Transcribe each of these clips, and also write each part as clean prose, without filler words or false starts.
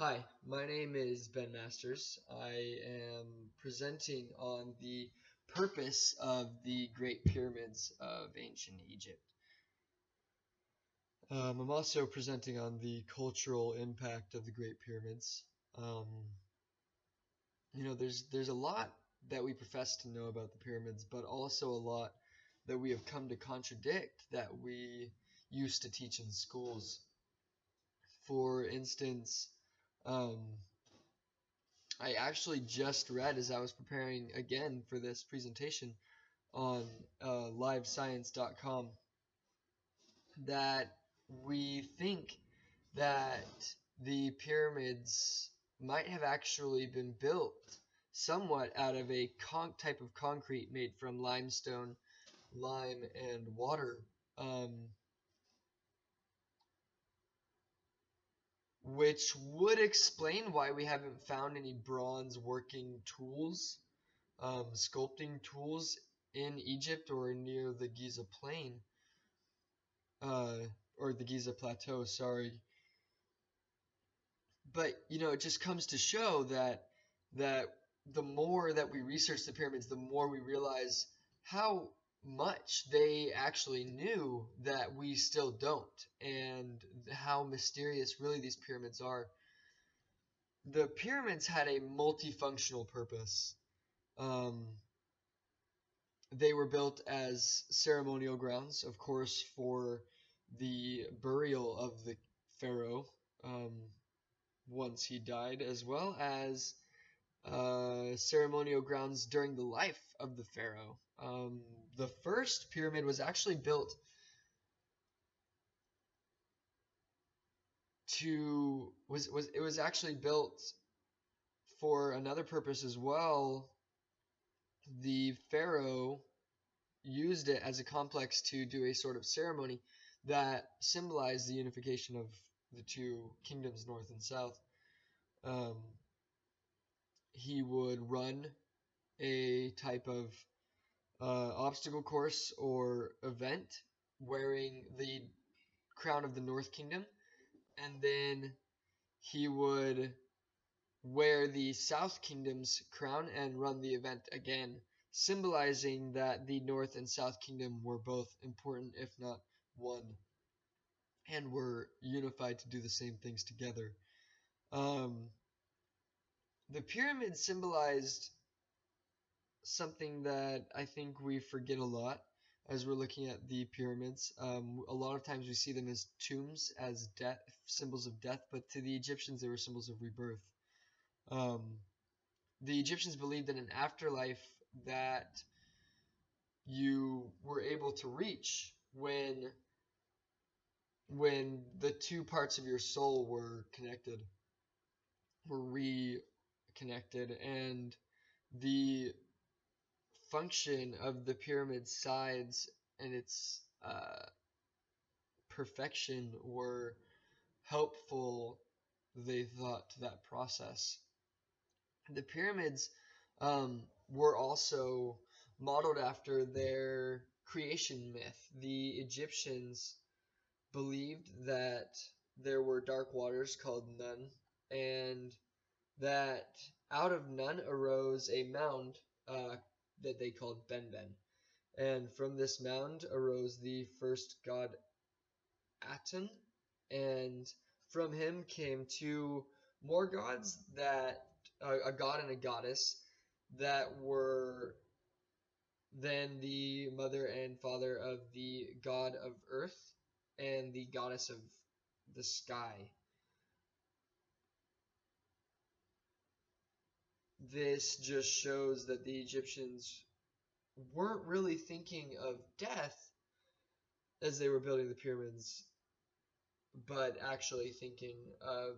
Hi, my name is Ben Masters. I am presenting on the purpose of the Great Pyramids of ancient Egypt. I'm also presenting on the cultural impact of the Great Pyramids. Um, there's a lot that we profess to know about the pyramids, but also a lot that we have come to contradict that we used to teach in schools. For instance, um, I actually just read as I was preparing again for this presentation on livescience.com that we think that the pyramids might have actually been built somewhat out of a type of concrete made from limestone, lime, and water, which would explain why we haven't found any bronze working tools, sculpting tools in Egypt or near the Giza Plain, or the Giza Plateau, sorry. But it just comes to show that the more that we research the pyramids, the more we realize how much they actually knew that we still don't, and how mysterious really these pyramids are. The pyramids had a multifunctional purpose. Um, They were built as ceremonial grounds, of course, for the burial of the pharaoh once he died, as well as ceremonial grounds during the life of the pharaoh. The first pyramid was actually built it was actually built for another purpose as well. The pharaoh used it as a complex to do a sort of ceremony that symbolized the unification of the two kingdoms, north and south. Um, he would run a type of obstacle course or event wearing the crown of the North Kingdom, and then he would wear the South Kingdom's crown and run the event again, symbolizing that the North and South Kingdom were both important, if not one, and were unified to do the same things together. Um, the pyramid symbolized something that I think we forget a lot as we're looking at the pyramids. A lot of times we see them as tombs, as death, symbols of death, but to the Egyptians they were symbols of rebirth. Um, the Egyptians believed in an afterlife that you were able to reach when the two parts of your soul were connected, were reconnected, and the function of the pyramid sides and its perfection were helpful, they thought, to that process. The pyramids were also modeled after their creation myth. The Egyptians believed that there were dark waters called Nun, and that out of Nun arose a mound that they called Benben. And from this mound arose the first god Aten, and from him came two more gods, that a god and a goddess, that were then the mother and father of the god of earth and the goddess of the sky. This just shows that the Egyptians weren't really thinking of death as they were building the pyramids, but actually thinking of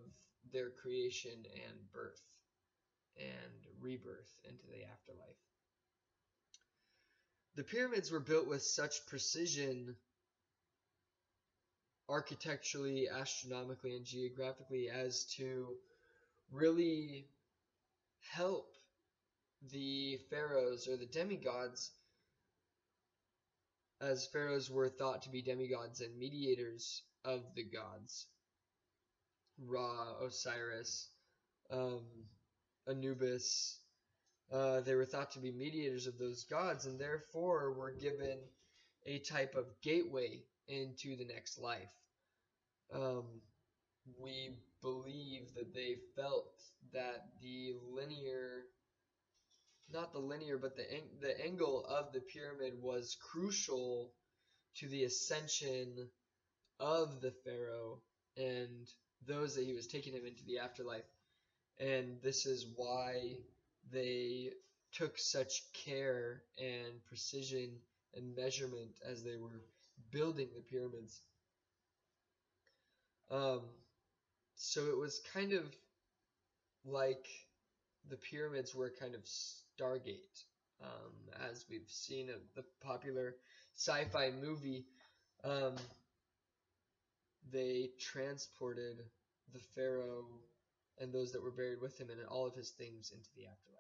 their creation and birth and rebirth into the afterlife. The pyramids were built with such precision, architecturally, astronomically, and geographically, as to really help the pharaohs or the demigods, as pharaohs were thought to be demigods and mediators of the gods, Ra, Osiris, um, Anubis. They were thought to be mediators of those gods, and therefore were given a type of gateway into the next life. Um, we believe that they felt that the linear, not the linear, but the angle of the pyramid was crucial to the ascension of the pharaoh and those that he was taking him into the afterlife. And this is why they took such care and precision and measurement as they were building the pyramids. Um, so it was kind of like the pyramids were kind of Stargate, as we've seen in the popular sci-fi movie. Um, they transported the pharaoh and those that were buried with him and all of his things into the afterlife.